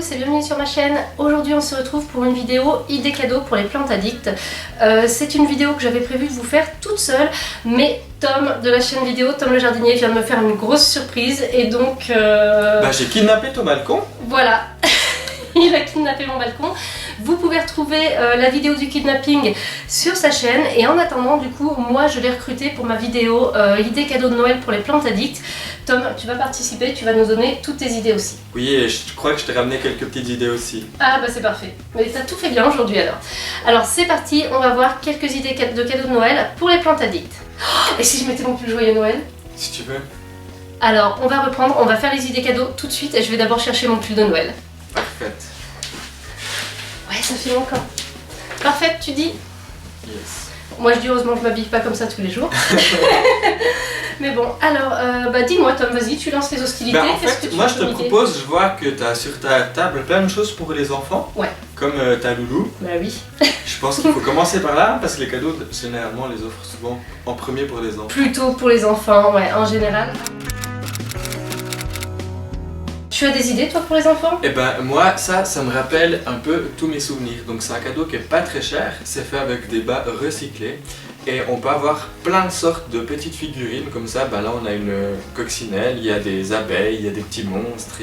tous et bienvenue sur ma chaîne. Aujourd'hui on se retrouve pour une vidéo idée cadeau pour les plantes addictes. C'est une vidéo que j'avais prévu de vous faire toute seule, mais Tom de la chaîne vidéo, Tom le jardinier, vient de me faire une grosse surprise et donc... j'ai kidnappé ton balcon. Voilà, il a kidnappé mon balcon. Vous pouvez retrouver la vidéo du kidnapping sur sa chaîne et en attendant du coup moi je l'ai recruté pour ma vidéo idée cadeau de Noël pour les plantes addictes. Tom, tu vas participer, tu vas nous donner toutes tes idées aussi. Oui, et je crois que je t'ai ramené quelques petites idées aussi. Ah bah c'est parfait, mais t'as tout fait bien aujourd'hui alors. Alors c'est parti, on va voir quelques idées de cadeaux de Noël pour les plantes addictes. Et si je mettais mon pull joyeux Noël? Si tu veux. Alors on va reprendre, on va faire les idées cadeaux tout de suite et je vais d'abord chercher mon pull de Noël. Parfait. Ouais, ça fait longtemps. Parfait, tu dis? Yes. Moi je dis heureusement que je m'habille pas comme ça tous les jours. Mais bon, alors, dis-moi Tom, vas-y, tu lances les hostilités. En fait, moi je te propose, je vois que tu as sur ta table plein de choses pour les enfants. Ouais. Comme ta loulou. Bah oui. Je pense qu'il faut commencer par là, parce que les cadeaux, généralement, on les offre souvent en premier pour les enfants. Plutôt pour les enfants, ouais, en général. Tu as des idées toi pour les enfants? Eh ben moi ça me rappelle un peu tous mes souvenirs. Donc c'est un cadeau qui est pas très cher, c'est fait avec des bas recyclés. Et on peut avoir plein de sortes de petites figurines comme ça. Ben là on a une coccinelle, il y a des abeilles, il y a des petits monstres,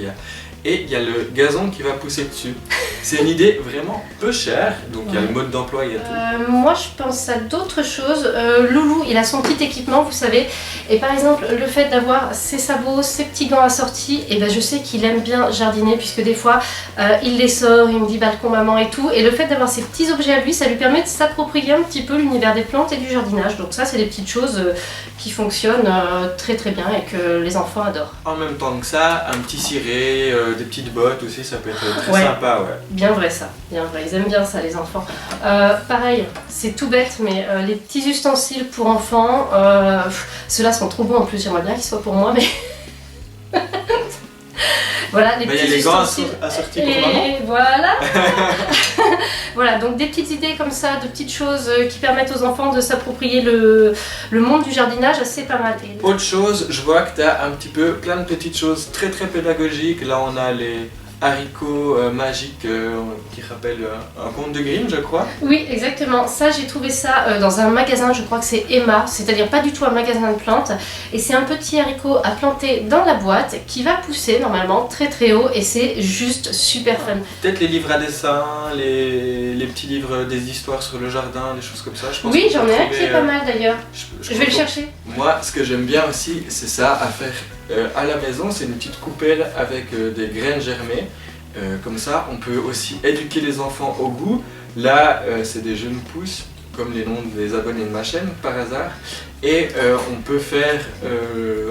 et il y a le gazon qui va pousser dessus. C'est une idée vraiment peu chère, donc il y a le mode d'emploi, il y a tout. Moi je pense à d'autres choses. Loulou, il a son petit équipement, vous savez. Et par exemple, le fait d'avoir ses sabots, ses petits gants assortis, et ben je sais qu'il aime bien jardiner, puisque des fois il les sort, il me dit balcon maman et tout. Et le fait d'avoir ces petits objets à lui, ça lui permet de s'approprier un petit peu l'univers des plantes et du jardinage. Donc ça, c'est des petites choses qui fonctionnent très très bien et que les enfants adorent. En même temps que ça, un petit ciré, des petites bottes aussi, ça peut être très sympa, ouais. Bien vrai ça, bien vrai, ils aiment bien ça les enfants. Pareil, c'est tout bête, mais les petits ustensiles pour enfants, ceux-là sont trop bons en plus, j'aimerais bien qu'ils soient pour moi, mais... Voilà, les petits ustensiles. Il y a les gants assortis pour maman. Voilà. Voilà, donc des petites idées comme ça, de petites choses qui permettent aux enfants de s'approprier le monde du jardinage, c'est pas mal. Autre chose, je vois que tu as un petit peu plein de petites choses très très pédagogiques. Là on a les haricots magiques qui rappellent un conte de Grimm, je crois. Oui, exactement. Ça, j'ai trouvé ça dans un magasin, je crois que c'est Emma, c'est-à-dire pas du tout un magasin de plantes. Et c'est un petit haricot à planter dans la boîte qui va pousser normalement très très haut et c'est juste super fun. Peut-être les livres à dessin, les petits livres des histoires sur le jardin, des choses comme ça. Je pense oui, j'en ai un qui est pas mal d'ailleurs. Je vais le chercher. Moi, ce que j'aime bien aussi, c'est ça à faire à la maison, c'est une petite coupelle avec des graines germées. Comme ça, on peut aussi éduquer les enfants au goût. Là, c'est des jeunes pousses, comme les noms des abonnés de ma chaîne, par hasard. Et on peut faire,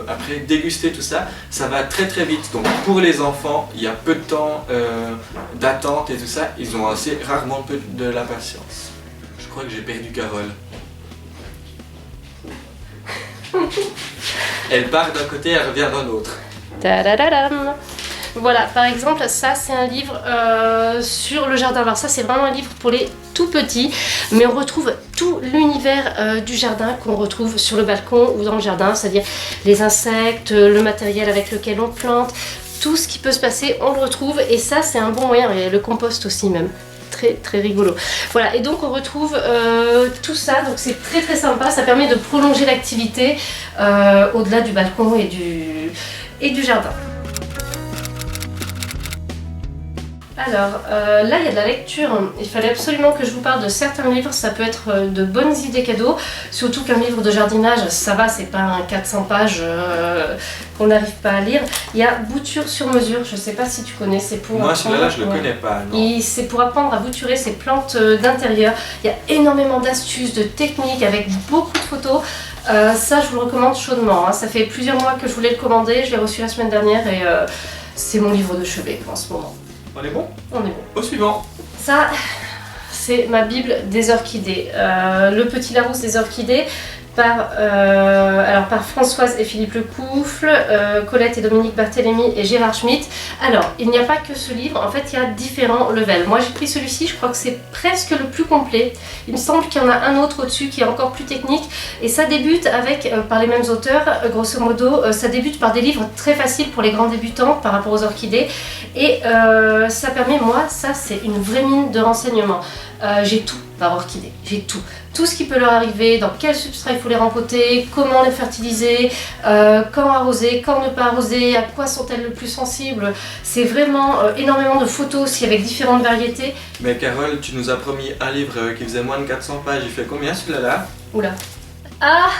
après, déguster tout ça. Ça va très très vite. Donc pour les enfants, il y a peu de temps d'attente et tout ça. Ils ont assez rarement peu de la patience. Je crois que j'ai perdu Carole. Elle part d'un côté, elle revient d'un autre. Tadadadam. Voilà, par exemple, ça c'est un livre sur le jardin. Alors ça c'est vraiment un livre pour les tout petits, mais on retrouve tout l'univers du jardin qu'on retrouve sur le balcon ou dans le jardin, c'est-à-dire les insectes, le matériel avec lequel on plante, tout ce qui peut se passer, on le retrouve. Et ça c'est un bon moyen, et le compost aussi même. Très très rigolo. Voilà, et donc on retrouve tout ça, donc c'est très très sympa, ça permet de prolonger l'activité au-delà du balcon et du jardin. Alors, là il y a de la lecture, il fallait absolument que je vous parle de certains livres, ça peut être de bonnes idées cadeaux, surtout qu'un livre de jardinage, ça va, c'est pas un 400 pages qu'on n'arrive pas à lire. Il y a Bouture sur mesure, je sais pas si tu connais, c'est pour... Moi celui-là je le connais pas, non. C'est pour apprendre à bouturer ses plantes d'intérieur. Il y a énormément d'astuces, de techniques avec beaucoup de photos. Ça je vous le recommande chaudement, hein. Ça fait plusieurs mois que je voulais le commander, je l'ai reçu la semaine dernière et c'est mon livre de chevet en ce moment. On est bon? On est bon. Au suivant. Ça, c'est ma Bible des orchidées. Le petit Larousse des orchidées. par Françoise et Philippe Lecouffle, Colette et Dominique Barthélémy et Gérard Schmitt. Alors, il n'y a pas que ce livre, en fait il y a différents levels. Moi j'ai pris celui-ci, je crois que c'est presque le plus complet. Il me semble qu'il y en a un autre au-dessus qui est encore plus technique. Et ça débute avec, par les mêmes auteurs, grosso modo, ça débute par des livres très faciles pour les grands débutants par rapport aux orchidées. Et ça permet, moi, ça c'est une vraie mine de renseignements. J'ai tout par orchidée, j'ai tout. Tout ce qui peut leur arriver, dans quel substrat il faut les rempoter, comment les fertiliser, quand arroser, quand ne pas arroser, à quoi sont-elles le plus sensibles. C'est vraiment énormément de photos aussi avec différentes variétés. Mais Carole, tu nous as promis un livre qui faisait moins de 400 pages, il fait combien celui-là? Oula. Ah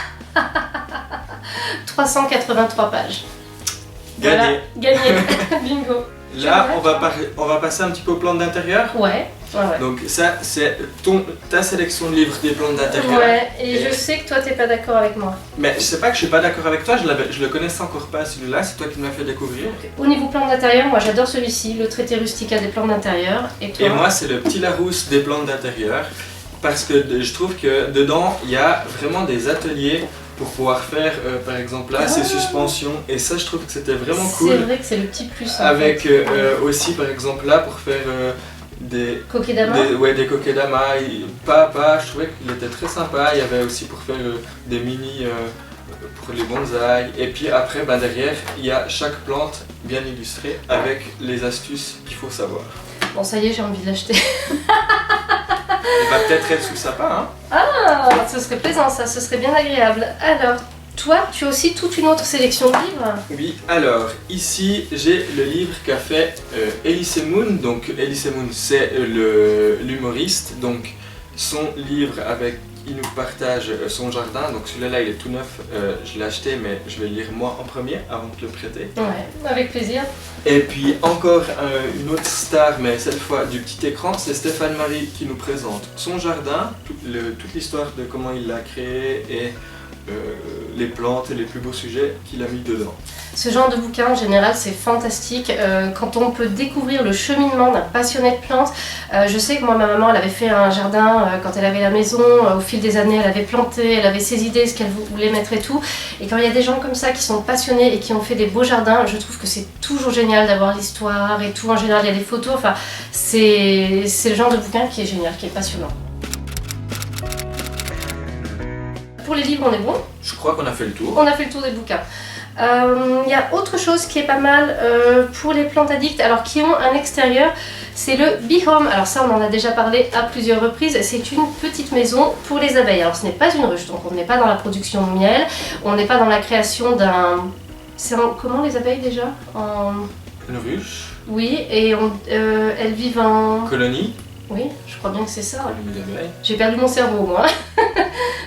383 pages. Gagné. Voilà, gagné. Bingo. Là, on va passer un petit peu aux plantes d'intérieur. Ouais. Donc ça, c'est ta sélection de livres des plantes d'intérieur. Ouais, et je sais que toi, t'es pas d'accord avec moi. Mais je sais pas que je suis pas d'accord avec toi, je le connaissais encore pas celui-là, c'est toi qui me l'as fait découvrir. Okay. Au niveau plantes d'intérieur, moi j'adore celui-ci, le traité rustica des plantes d'intérieur. Et toi? Et moi, c'est le petit Larousse des plantes d'intérieur, parce que je trouve que dedans, il y a vraiment des ateliers pour pouvoir faire, par exemple là, ces suspensions, et ça je trouve que c'était vraiment cool. C'est vrai que c'est le petit plus. Avec aussi par exemple là pour faire des coquedama. Des coquedama. Je trouvais qu'il était très sympa. Il y avait aussi pour faire des mini pour les bonsaïs. Et puis après, derrière, il y a chaque plante bien illustrée avec les astuces qu'il faut savoir. Bon, ça y est, j'ai envie de l'acheter. Il va peut-être être sous le sapin, hein. Ah, ce serait plaisant ça, ce serait bien agréable. Alors, toi, tu as aussi toute une autre sélection de livres? Oui, alors, ici, j'ai le livre qu'a fait Elise Moon. Donc, Elise Moon, c'est l'humoriste. Donc, son livre il nous partage son jardin. Donc, celui-là, il est tout neuf. Je l'ai acheté, mais je vais le lire moi en premier avant de te le prêter. Ouais, avec plaisir. Et puis, encore une autre star, mais cette fois du petit écran, c'est Stéphane Marie qui nous présente son jardin, toute l'histoire de comment il l'a créé et les plantes et les plus beaux sujets qu'il a mis dedans. Ce genre de bouquin en général c'est fantastique quand on peut découvrir le cheminement d'un passionné de plantes. Je sais que moi ma maman elle avait fait un jardin quand elle avait la maison, au fil des années elle avait planté, elle avait ses idées, ce qu'elle voulait mettre et tout. Et quand il y a des gens comme ça qui sont passionnés et qui ont fait des beaux jardins, je trouve que c'est toujours génial d'avoir l'histoire et tout. En général il y a des photos, enfin c'est le genre de bouquin qui est génial, qui est passionnant. Pour les livres on est bon? Je crois qu'on a fait le tour. On a fait le tour des bouquins. Il y a autre chose qui est pas mal pour les plantes addictes, alors qui ont un extérieur, c'est le Bee Home. Alors ça on en a déjà parlé à plusieurs reprises, c'est une petite maison pour les abeilles. Alors ce n'est pas une ruche, donc on n'est pas dans la production de miel, on n'est pas dans la création d'un... Comment les abeilles déjà? Une ruche. Oui, et elles vivent en... Colonie. Oui, je crois bien que c'est ça. Colonie d'abeilles. J'ai perdu mon cerveau moi.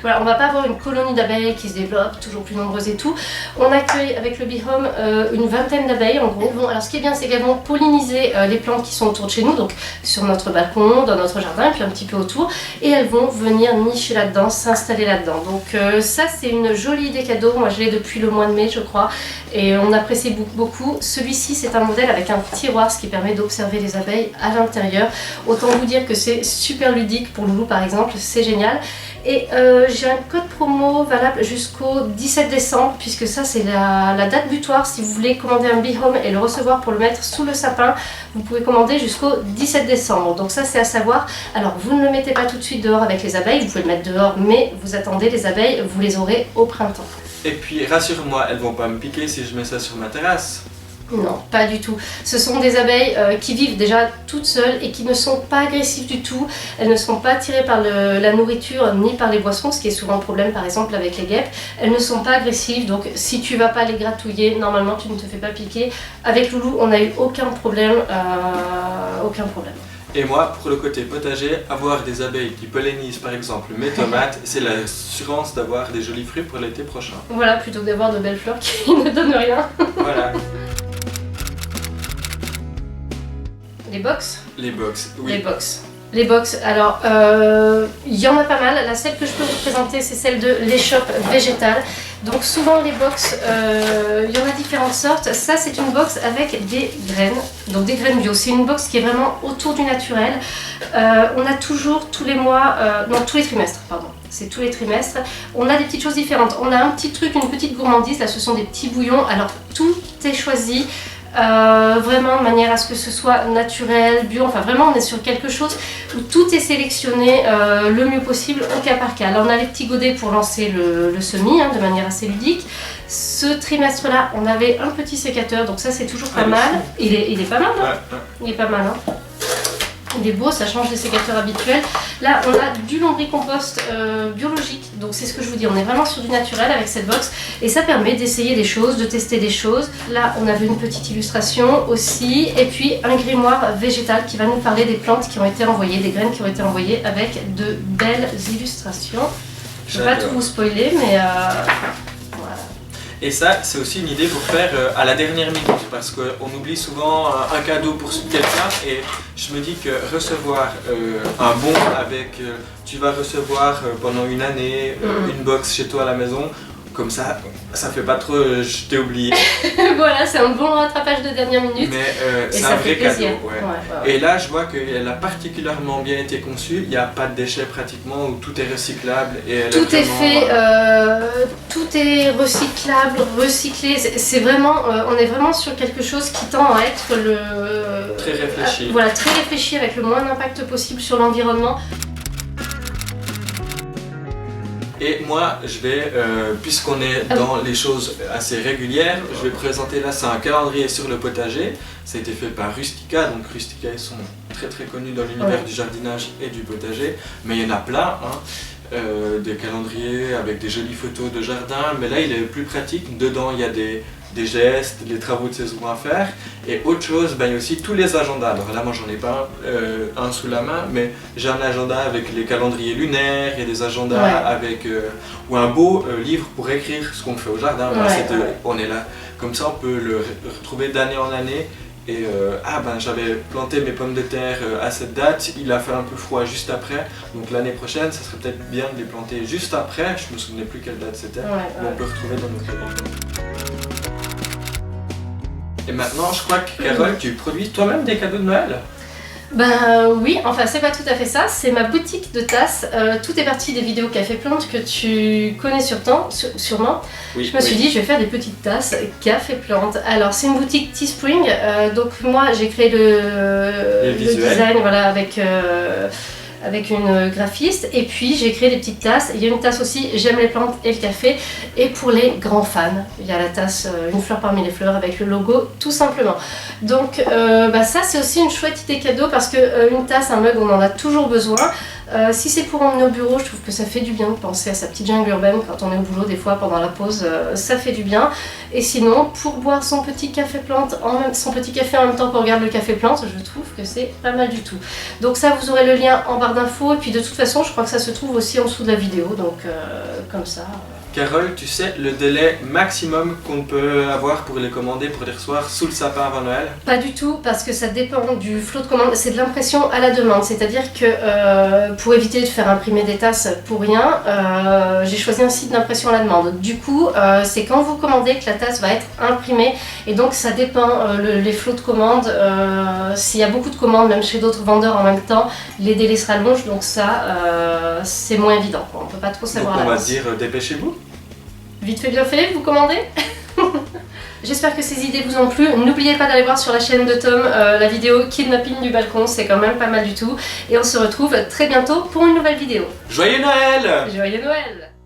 Voilà, on va pas avoir une colonie d'abeilles qui se développe, toujours plus nombreuses et tout. On accueille avec le Bee Home une vingtaine d'abeilles en gros. Bon, alors ce qui est bien, c'est qu'elles vont polliniser les plantes qui sont autour de chez nous, donc sur notre balcon, dans notre jardin, et puis un petit peu autour. Et elles vont venir nicher là-dedans, s'installer là-dedans. Donc ça, c'est une jolie idée cadeau. Moi, je l'ai depuis le mois de mai, je crois. Et on apprécie beaucoup. Celui-ci, c'est un modèle avec un tiroir, ce qui permet d'observer les abeilles à l'intérieur. Autant vous dire que c'est super ludique pour Loulou, par exemple. C'est génial. Et j'ai un code promo valable jusqu'au 17 décembre, puisque ça c'est la date butoir. Si vous voulez commander un Bee Home et le recevoir pour le mettre sous le sapin, vous pouvez commander jusqu'au 17 décembre. Donc ça c'est à savoir. Alors vous ne le mettez pas tout de suite dehors avec les abeilles, vous pouvez le mettre dehors, mais vous attendez les abeilles, vous les aurez au printemps. Et puis rassure-moi, elles vont pas me piquer si je mets ça sur ma terrasse. Non, pas du tout. Ce sont des abeilles qui vivent déjà toutes seules et qui ne sont pas agressives du tout. Elles ne sont pas attirées par la nourriture ni par les boissons, ce qui est souvent le problème par exemple avec les guêpes. Elles ne sont pas agressives, donc si tu vas pas les gratouiller, normalement tu ne te fais pas piquer. Avec Loulou, on n'a eu aucun problème. Et moi, pour le côté potager, avoir des abeilles qui pollinisent par exemple mes tomates, c'est l'assurance d'avoir des jolis fruits pour l'été prochain. Voilà, plutôt que d'avoir de belles fleurs qui ne donnent rien. Voilà. Les box? Les box, oui. Les box, alors il y en a pas mal. La celle que je peux vous présenter, c'est celle de l'échoppe végétale. Donc souvent les box, il y en a différentes sortes. Ça c'est une box avec des graines, donc des graines bio. C'est une box qui est vraiment autour du naturel. On a toujours tous les mois, non tous les trimestres, pardon. c'est tous les trimestres. On a des petites choses différentes. On a un petit truc, une petite gourmandise. Là, ce sont des petits bouillons. Alors, tout est choisi. Vraiment de manière à ce que ce soit naturel, bio, enfin vraiment on est sur quelque chose où tout est sélectionné le mieux possible au cas par cas. Là on a les petits godets pour lancer le semis de manière assez ludique. Ce trimestre là on avait un petit sécateur, donc ça c'est toujours pas mal. Il est pas mal, hein. Il est pas mal, hein. Il est beau, ça change des sécateurs habituels. Là, on a du lombricompost biologique. Donc c'est ce que je vous dis, on est vraiment sur du naturel avec cette box. Et ça permet d'essayer des choses, de tester des choses. Là, on avait une petite illustration aussi. Et puis un grimoire végétal qui va nous parler des plantes qui ont été envoyées, des graines qui ont été envoyées avec de belles illustrations. Je ne vais pas tout vous spoiler, mais voilà. Et ça, c'est aussi une idée pour faire à la dernière minute, parce qu'on oublie souvent un cadeau pour quelqu'un, et je me dis que recevoir un bon avec, tu vas recevoir pendant une année une box chez toi à la maison, comme ça fait pas trop je t'ai oublié. Voilà, c'est un bon rattrapage de dernière minute. Mais c'est un vrai cadeau. Ouais. Et là, je vois qu'elle a particulièrement bien été conçue. Il n'y a pas de déchets pratiquement, où tout est recyclable. Et tout est fait, tout est recyclable, recyclé. C'est vraiment, on est vraiment sur quelque chose qui tend à être très réfléchi. Voilà, très réfléchi avec le moins d'impact possible sur l'environnement. Et moi, je vais, puisqu'on est dans les choses assez régulières, je vais présenter là, c'est un calendrier sur le potager. Ça a été fait par Rustica, donc Rustica, ils sont très très connus dans l'univers du jardinage et du potager. Mais il y en a plein, des calendriers avec des jolies photos de jardin. Mais là, il est plus pratique. Dedans, il y a des gestes, des travaux de saison à faire. Et autre chose, il y a aussi tous les agendas. Alors là, moi, j'en ai pas un sous la main, mais j'ai un agenda avec les calendriers lunaires, il y a des agendas avec ou un beau livre pour écrire ce qu'on fait au jardin. On est là, comme ça, on peut le retrouver d'année en année. Et j'avais planté mes pommes de terre à cette date, il a fait un peu froid juste après, donc l'année prochaine, ça serait peut-être bien de les planter juste après. Je me souvenais plus quelle date c'était, mais on peut retrouver dans notre calendrier. Et maintenant, je crois que Carole, tu produis toi-même des cadeaux de Noël? Ben oui, enfin c'est pas tout à fait ça, c'est ma boutique de tasses. Tout est parti des vidéos Café Plante que tu connais sûrement. Oui, je me suis dit je vais faire des petites tasses Café Plante. Alors c'est une boutique Teespring, donc moi j'ai créé le design avec une graphiste, et puis j'ai créé des petites tasses. Il y a une tasse aussi j'aime les plantes et le café, et pour les grands fans il y a la tasse une fleur parmi les fleurs avec le logo tout simplement. Donc ça c'est aussi une chouette idée cadeau, parce que une tasse, un mug, on en a toujours besoin. Si c'est pour emmener au bureau, je trouve que ça fait du bien de penser à sa petite jungle urbaine quand on est au boulot, des fois pendant la pause, ça fait du bien. Et sinon, pour boire son petit café plante, son petit café en même temps qu'on regarde le café plante, je trouve que c'est pas mal du tout. Donc ça, vous aurez le lien en barre d'infos, et puis de toute façon, je crois que ça se trouve aussi en dessous de la vidéo, donc comme ça. Carole, tu sais le délai maximum qu'on peut avoir pour les commander, pour les recevoir sous le sapin avant Noël? Pas du tout, parce que ça dépend du flot de commandes, c'est de l'impression à la demande, c'est-à-dire que pour éviter de faire imprimer des tasses pour rien, j'ai choisi un site d'impression à la demande. Du coup, c'est quand vous commandez que la tasse va être imprimée, et donc ça dépend, les flots de commandes, s'il y a beaucoup de commandes, même chez d'autres vendeurs en même temps, les délais se rallongent, donc ça, c'est moins évident, on ne peut pas trop savoir. Donc on va dire dépêchez-vous. Vite fait bien fait, vous commandez. J'espère que ces idées vous ont plu. N'oubliez pas d'aller voir sur la chaîne de Tom la vidéo Kidnapping du balcon, c'est quand même pas mal du tout. Et on se retrouve très bientôt pour une nouvelle vidéo. Joyeux Noël! Joyeux Noël!